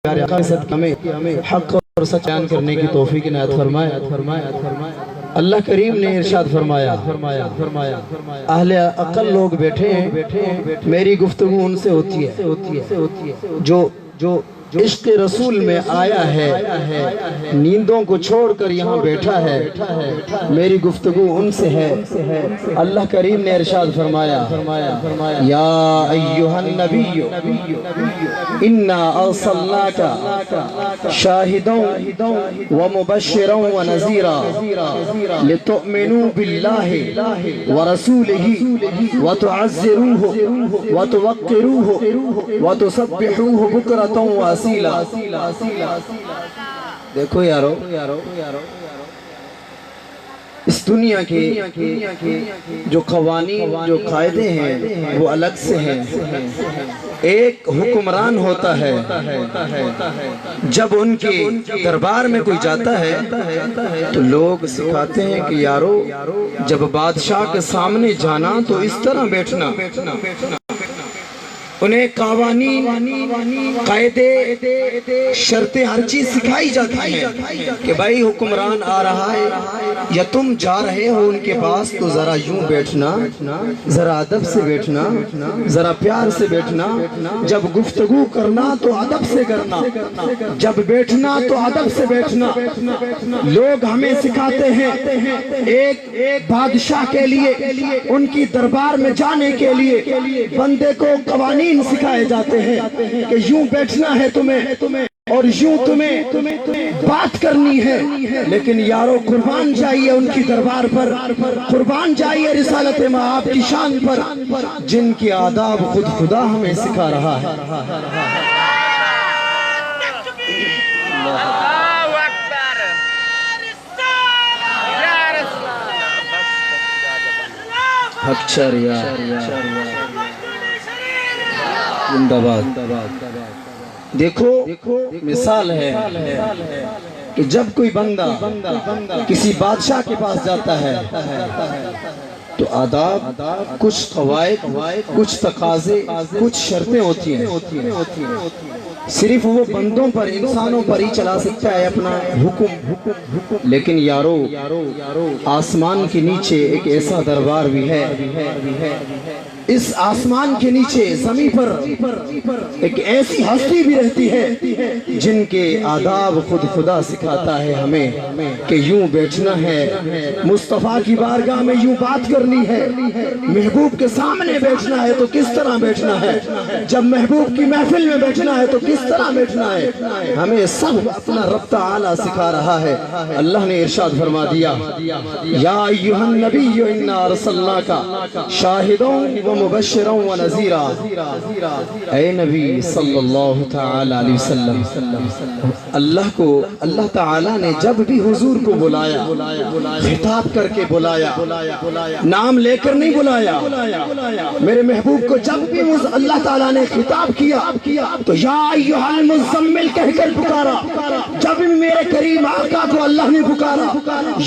پیارے آقا صدقہ ہمیں حق اور سچ بیان کرنے کی توفیق عنایت فرمائے۔ اللہ کریم نے ارشاد فرمایا اہل عقل لوگ بیٹھے ہیں، میری گفتگو ان سے ہوتی ہے جو عشق رسول میں آیا ہے، نیندوں کو چھوڑ کر یہاں بیٹھا ہے، میری گفتگو ان سے ہے۔ اللہ کریم نے ارشاد فرمایا یا ایہا النبی انا ارسلناک شاہدا ومبشرا ونذیرا لتؤمنوا باللہ ورسولہ وتعزروہ وتوقروہ وتسبحوہ بکرۃ واسیلا۔ دیکھو یارو، اس دنیا کے جو قوانین جو قاعدے ہیں وہ الگ سے ہیں۔ ایک حکمران ہوتا ہے، جب ان کے دربار میں کوئی جاتا ہے تو لوگ سکھاتے ہیں کہ یارو جب بادشاہ کے سامنے جانا تو اس طرح بیٹھنا۔ انہیں قوانین، قاعدے، شرطیں، ہر چیز سکھائی جاتی ہیں کہ بھائی حکمران آ رہا ہے یا تم جا رہے ہو ان کے پاس تو ذرا یوں بیٹھنا، ذرا ادب سے بیٹھنا، ذرا پیار سے بیٹھنا، جب گفتگو کرنا تو ادب سے کرنا، جب بیٹھنا تو ادب سے بیٹھنا۔ لوگ ہمیں سکھاتے ہیں ایک بادشاہ کے لیے، ان کی دربار میں جانے کے لیے بندے کو قوانین سکھائے جاتے ہیں کہ یوں بیٹھنا ہے تمہیں اور یوں تمہیں بات کرنی ہے۔ لیکن یارو قربان جائیے ان کی دربار پر، قربان جائیے رسالت مآب کی شان پر، جن کی آداب خود خدا ہمیں سکھا رہا ہے۔ دیکھو مثال ہے کہ جب کوئی بندہ کسی بادشاہ کے پاس جاتا ہے تو آداب، کچھ قواعد، کچھ تقاضے، کچھ شرطیں ہوتی ہیں۔ صرف وہ بندوں پر، انسانوں پر ہی چلا سکتا ہے اپنا حکم، لیکن یارو آسمان کے نیچے ایک ایسا دربار بھی ہے، اس آسمان کے نیچے زمین پر ایک ایسی ہستی بھی رہتی ہے جن کے آداب خود خدا سکھاتا ہے ہمیں کہ یوں بیٹھنا ہے، مصطفیٰ کی بارگاہ میں یوں بات کرنی ہے، محبوب کے سامنے بیٹھنا ہے تو کس طرح بیٹھنا ہے، جب محبوب کی محفل میں بیٹھنا ہے تو کس طرح بیٹھنا ہے، ہمیں سب اپنا رب تعالی سکھا رہا ہے۔ اللہ نے ارشاد فرما دیا یا ایھا النبی انا ارسلناک شاہدا ومبشرا ونذیرا۔ اے نبی صلی اللہ تعالی علیہ وسلم، اللہ کو اللہ تعالی نے جب بھی حضور کو بلایا، خطاب کر کے بلایا، نام لے کر نہیں بلایا۔ میرے محبوب کو جب بھی اللہ تعالی نے خطاب کیا تو یا ایھا المزمل کہہ کر پکارا، جب بھی میرے کریم آقا کو اللہ نے پکارا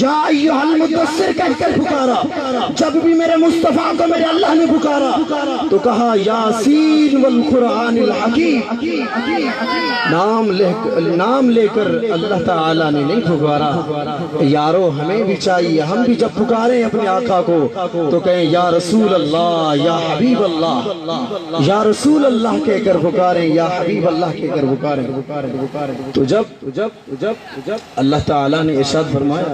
یا ایھا المدثر کہہ کر پکارا، جب بھی میرے مصطفیٰ کو میرے اللہ نے پکارا تو کہا یاسین والقرآن الحکیم۔ نام لے کر اللہ تعالیٰ نے نہیں پکارا۔ یارو ہمیں بھی چاہیے، ہم بھی جب پکاریں اپنے آقا کو تو کہیں یا رسول اللہ، یا حبیب اللہ، یا رسول اللہ کہہ کر پکاریں، یا حبیب اللہ کہہ کر پکاریں۔ تو جب اللہ تعالیٰ نے ارشاد فرمایا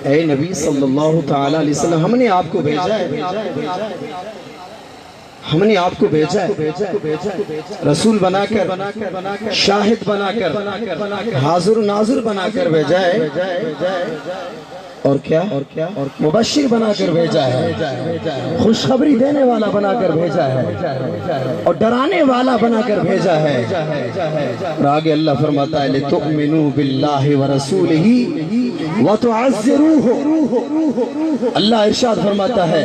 اے نبی صلی اللہ تعالیٰ علیہ وسلم، ہم نے آپ کو بھیجا ہے، ہم نے آپ کو بھیجا ہے رسول بنا کر، شاہد بنا کر، حاضر ناظر بنا کر بھیجا ہے، اور کیا مبشر بنا کر بھیجا ہے، خوشخبری دینے والا بنا کر بھیجا ہے، اور ڈرانے والا بنا کر بھیجا ہے۔ اور آگے اللہ فرماتا ہے لِتُؤْمِنُوا بِاللَّهِ وَرَسُولِهِ وَتُعَزِّرُوهُ۔ اللہ ارشاد فرماتا ہے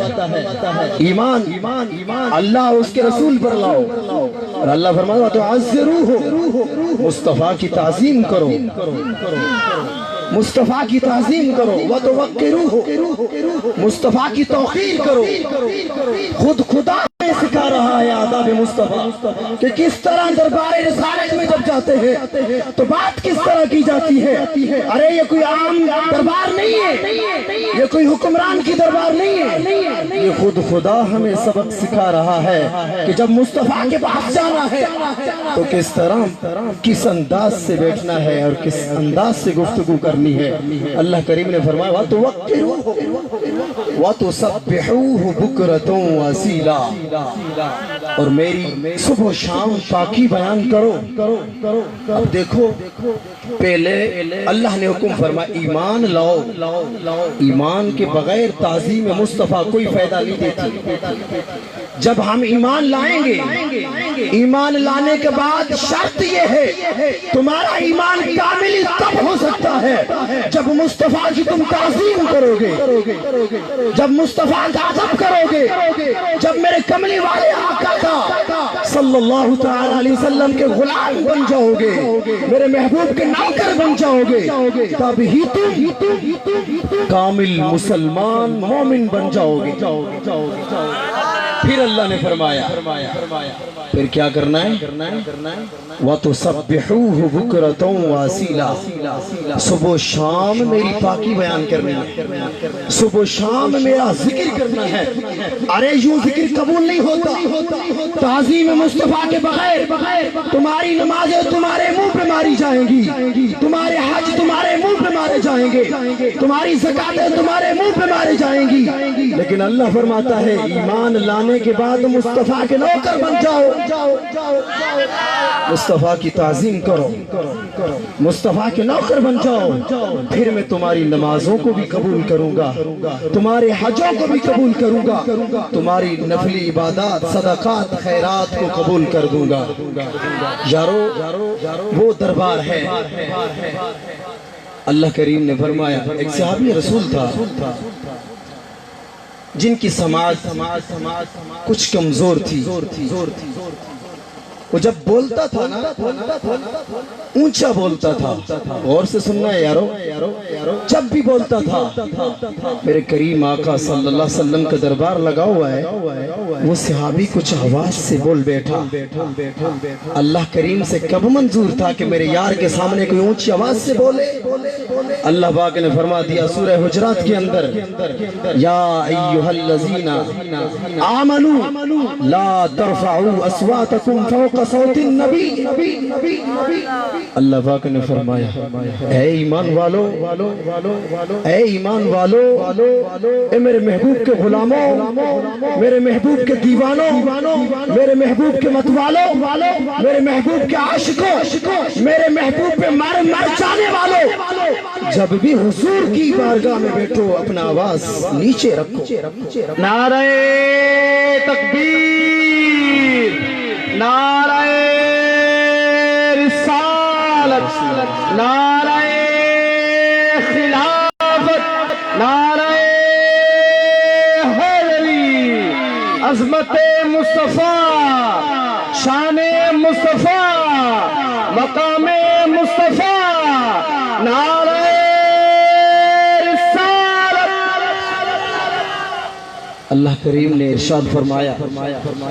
ایمان اللہ اس کے رسول پر لاؤ، اور اللہ فرماتا ہے وَتُعَزِّرُوهُ، مصطفیٰ کی تعظیم کرو، مصطفیٰ کی تعظیم کرو، وَتُوَقِّرُوهُ، مصطفیٰ کی توقیر کرو۔ خود خدا ہمیں سکھا رہا ہے آداب مصطفیٰ کہ کس طرح دربار رسالت میں جب جاتے ہیں تو بات کس طرح کی جاتی ہے. ارے یہ کوئی عام دربار نہیں ہے, یہ کوئی حکمران کی دربار نہیں ہے, یہ خود خدا ہمیں سبق سکھا رہا ہے کہ جب مصطفیٰ کے پاس جانا ہے تو کس طرح کس انداز سے بیٹھنا ہے اور کس انداز سے گفتگو کرنی ہے. اللہ کریم نے فرمایا وَتُوَقِّرُوهُ وَتُسَبِّحُوهُ بُكْرَةً وَأَصِيلًا, اور میری صبح و شام پاکی بیان کرو. اب دیکھو پہلے اللہ نے حکم فرمایا ایمان لاؤ, ایمان کے بغیر تعظیم مصطفیٰ کوئی فائدہ نہیں دیتی. جب ہم ایمان لائیں گے, ایمان لانے کے بعد شرط یہ ہے تمہارا ایمان کامل تب ہو سکتا ہے جب مصطفیٰ کی تم تعظیم کرو گے, جب مصطفیٰ کا ادب کرو گے, جب میرے کملی والے آقا کا صلی اللہ تعالی علیہ وسلم کے غلام بن جاؤ گے, میرے محبوب کے نوکر بن جاؤ گے, تب ہی تم کامل مسلمان مومن بن جاؤ گے. پھر اللہ نے فرمایا پھر کیا کرنا ہے, وَتُسَبِّحُوهُ بُكْرَةً وَأَصِيلًا, صبح و شام میری پاکی بیان کرنی ہے, صبح و شام میرا ذکر کرنا ہے. ارے یوں ذکر قبول نہیں ہوتا. تعظیم مصطفیٰ کے بغیر تمہاری نمازیں تمہارے منہ پہ ماری جائیں گی, تمہارے حج تمہارے منہ پہ مارے جائیں گے, تمہاری زکاتیں تمہارے منہ پہ مارے جائیں گی. لیکن اللہ فرماتا ہے ایمان لانے کے بعد مصطفیٰ کے نوکر بن جاؤ, مصطفیٰ کی تعظیم کرو, مصطفیٰ کے نوکر بن جاؤ. پھر میں تمہاری نمازوں کو بھی قبول کروں گا, تمہارے حجوں کو بھی قبول کروں گا, تمہاری نفلی عبادات صدقات خیرات کو قبول کر دوں گا. یارو وہ دربار ہے. اللہ کریم نے فرمایا ایک صحابی رسول تھا جن کی سماعت کچھ کمزور تھی. وہ جب بولتا تھا نا اونچا بولتا تھا. اور سے سننا ہے یارو, جب بھی بولتا تھا میرے کریم آقا صلی اللہ علیہ وسلم کا دربار لگا ہوا ہے, وہ صحابی کچھ آواز سے بول بیٹھا. اللہ کریم سے کب منظور تھا کہ میرے یار کے سامنے کوئی اونچی آواز سے بولے. اللہ پاک نے فرما دیا سورہ حجرات کے اندر یا ایھا الذین آمنوا لا ترفعوا اصواتکم فوق صوت النبی. اللہ پاک نے فرمایا اے ایمان والو, اے ایمان والو, اے میرے محبوب کے غلاموں, میرے محبوب کے دیوانوں, میرے محبوب کے متوالوں, میرے محبوب کے عاشقوں, میرے محبوب پہ مر جانے والوں, جب بھی حضور کی بارگاہ میں بیٹھو اپنا آواز نیچے رکھو. نعرہ تکبیر, نعرہ رسالت, نعرہ خلافت, نعرہ حیدری, عظمت مصطفیٰ, شان مصطفیٰ, مقام مصطفیٰ, نعرہ اللہ کریم نے ارشاد فرمایا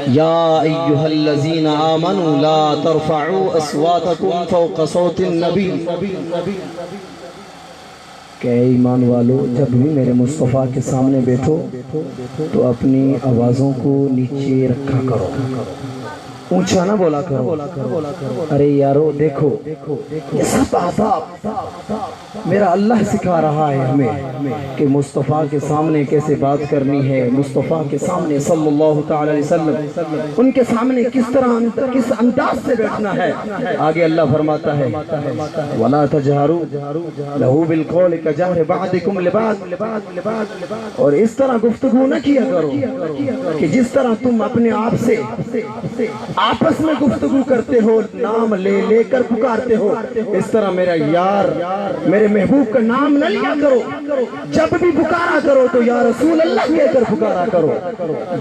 یا ایھا الذین آمنوا لا ترفعوا اصواتکم فوق صوت النبی. کہ اے ایمان والو جب بھی میرے مصطفیٰ کے سامنے بیٹھو تو اپنی آوازوں کو نیچے رکھا کرو, اونچا نہ بولا کرو. ارے یارو دیکھو یہ سب آداب میرا اللہ سکھا رہا ہے ہمیں کہ مصطفیٰ کے سامنے کیسے بات کرنی ہے, مصطفیٰ کے سامنے صلی اللہ تعالی علیہ وسلم ان کے سامنے کس طرح کس انداز سے بیٹھنا ہے. آگے اللہ فرماتا ہے وَلَا تَجْهَرُوا لَهُ بِالْقَوْلِ كَجَهْرِ بَعْضِكُمْ لِبَعْضٍ, اور اس طرح گفتگو نہ کیا کرو کہ جس طرح تم اپنے آپ سے آپس میں گفتگو کرتے ہو, نام لے لے کر پکارتے ہو, اس طرح میرا یار میرے محبوب کا نام نہ لیا کرو، جب بھی پکارا کرو تو یا رسول اللہ کہہ کر پکارا کرو،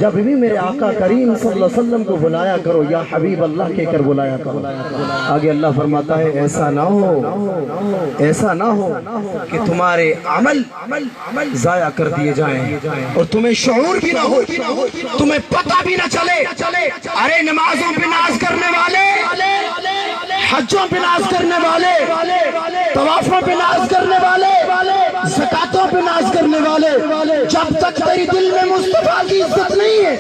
جب بھی میرے آقا کریم صلی اللہ علیہ وسلم کو بلایا کرو یا حبیب اللہ کہہ کر بلایا کرو۔ آگے اللہ فرماتا ہے ایسا نہ ہو کہ تمہارے عمل ضائع کر دیے جائیں اور تمہیں شعور بھی نہ ہو، تمہیں پتہ بھی نہ چلے۔ ارے نمازوں پہ ناز کرنے والے، حجوں پہ ناز کرنے والے، طوافوں پہ ناز کرنے والے، زکاتوں پہ ناز کرنے والے، جب تک تیری دل میں مصطفیٰ کی عزت نہیں ہے،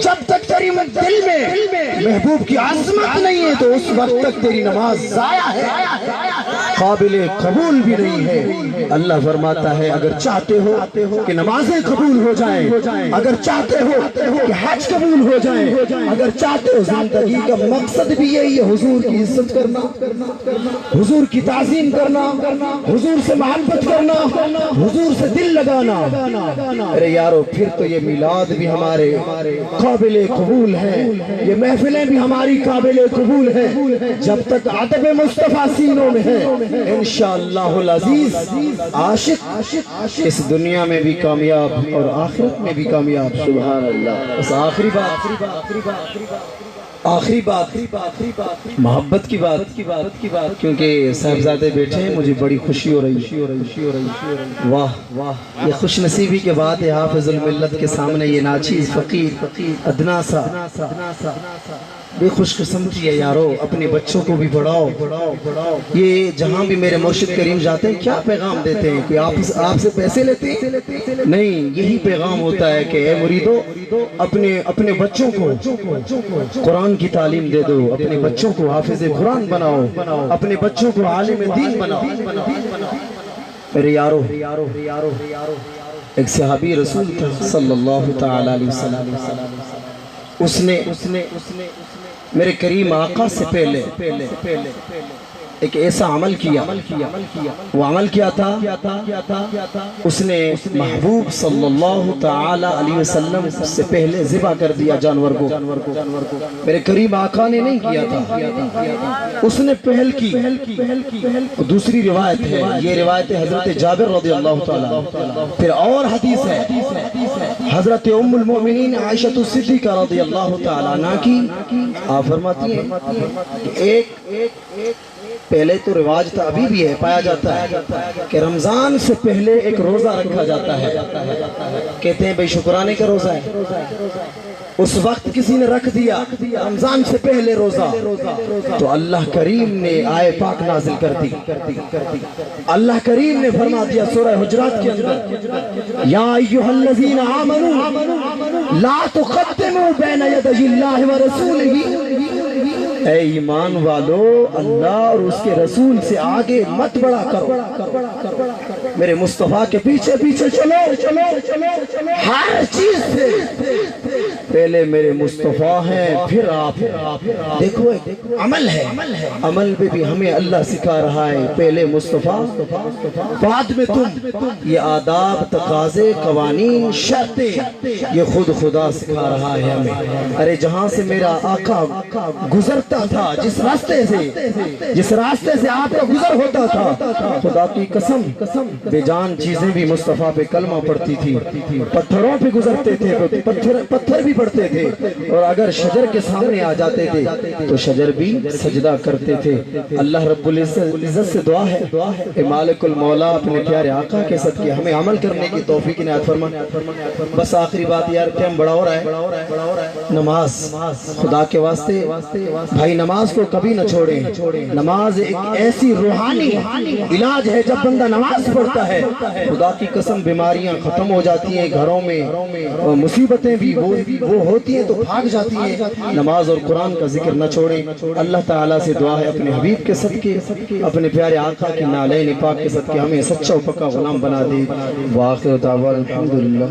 جب تک تیری دل میں محبوب کی عظمت نہیں ہے تو اس وقت تک تیری نماز ضائع ہے، قابل قبول بھی نہیں ہے۔ اللہ فرماتا ہے اگر چاہتے ہو کہ نمازیں قبول ہو جائیں، اگر چاہتے ہو کہ حج قبول ہو جائیں، اگر چاہتے ہو زندگی کا مقصد بھی یہی ہے حضور کی عزت کرنا، حضور کی تعظیم کرنا، حضور سے محبت کرنا، حضور سے دل لگانا، ارے یارو پھر تو یہ میلاد بھی ہمارے قابل قبول ہے، یہ محفلیں بھی ہماری قابل قبول ہے، جب تک ادب مصطفیٰ سینوں میں ہے انشاءاللہ العزیز عاشق اس دنیا میں بھی کامیاب اور آخرت میں بھی کامیاب۔ سبحان اللہ۔ بس آخری بات محبت کی بات، کیونکہ صاحبزادے بیٹھے ہیں، مجھے بڑی خوشی ہو رہی ہے۔ واہ یہ خوش نصیبی کے بات ہے حافظ الملت کے سامنے یہ ناچیز فقیر ادنا سا بے خوش قسمتی ہے یارو، اپنے بچوں کو بھی بڑھاؤ۔ یہ جہاں بھی میرے مرشد کریم جاتے ہیں کیا پیغام دیتے ہیں؟ کوئی آپ سے پیسے لیتے ہیں؟ نہیں، یہی پیغام ہوتا ہے کہ اے مریدو اپنے بچوں کو قرآن کی تعلیم دے دو، اپنے بچوں کو حافظ قرآن بناؤ، اپنے بچوں کو عالم دین بناؤ۔ میرے یارو ایک صحابی رسول تھا صلی اللہ تعالی علیہ وسلم، اس نے میرے کریم آقا سے پہلے ایک ایسا عمل کیا، وہ عمل کیا تھا، اس نے محبوب صلی اللہ تعالی علیہ وسلم سے پہلے ذبح کر دیا جانور کو۔ میرے کریم آقا نے نہیں کیا تھا، اس نے پہل کی۔ دوسری روایت ہے، یہ روایت حضرت جابر رضی اللہ تعالی، پھر اور حدیث ہے حضرت ام المؤمنین عائشہ صدیقہ رضی اللہ تعالی عنہ کی، آپ فرماتی ہیں ایک پہلے تو رواج تھا، ابھی بھی ہے، پایا جاتا ہے کہ رمضان سے پہلے ایک روزہ رکھا جاتا ہے، کہتے ہیں بھئی شکرانے کا روزہ ہے، اس وقت کسی نے رکھ دیا رمضان سے پہلے روزہ، تو اللہ کریم نے آئے پاک نازل کر دی۔ اللہ کریم نے فرما دیا سورہ حجرات کے اندر، یا ایھا الذین آمنوا لا تقدموا بین یدی اللہ ورسولہ، اے ایمان والو اللہ اور اس کے رسول سے آگے مت بڑھا کرو، میرے مصطفیٰ کے پیچھے چلو، ہر چیز سے پہلے میرے مصطفیٰ ہیں پھر آپ۔ دیکھو عمل ہے، عمل پہ بھی ہمیں اللہ سکھا رہا ہے، پہلے مصطفیٰ بعد میں تم۔ یہ آداب، تقاضے، قوانین، شرطیں یہ خود خدا سکھا رہا ہے ہمیں۔ ارے جہاں سے میرا آقا گزرتا تھا، جس راستے سے آپ کا گزر ہوتا تھا، خدا کی قسم بے جان چیزیں بھی مصطفیٰ پہ کلمہ پڑھتی تھی، پتھروں پہ گزرتے تھے، پتھر بھی پڑھتے تھے، اور اگر شجر کے سامنے آ جاتے تھے تو شجر بھی سجدہ کرتے تھے۔ اللہ رب العزت سے دعا ہے اے مالک المولا اپنے پیارے آقا کے صدقے ہمیں عمل کرنے کی توفیق عنایت فرما۔ بس آخری بات یار، ٹائم بڑا ہو رہا ہے، نماز خدا کے واسطے بھائی نماز کو کبھی نہ چھوڑیں۔ نماز ایک ایسی روحانی علاج ہے، جب بندہ نماز پڑھتا ہے خدا کی قسم بیماریاں ختم ہو جاتی ہیں، گھروں میں مصیبتیں بھی وہ ہوتی ہیں تو بھاگ جاتی ہیں۔ نماز اور قرآن کا ذکر نہ چھوڑیں۔ اللہ تعالیٰ سے دعا ہے اپنے حبیب کے صدقے، اپنے پیارے آقا کی نالین پاک کے صدقے ہمیں سچا و پکا غلام بنا دے۔ وآخر دعوانا الحمدللہ۔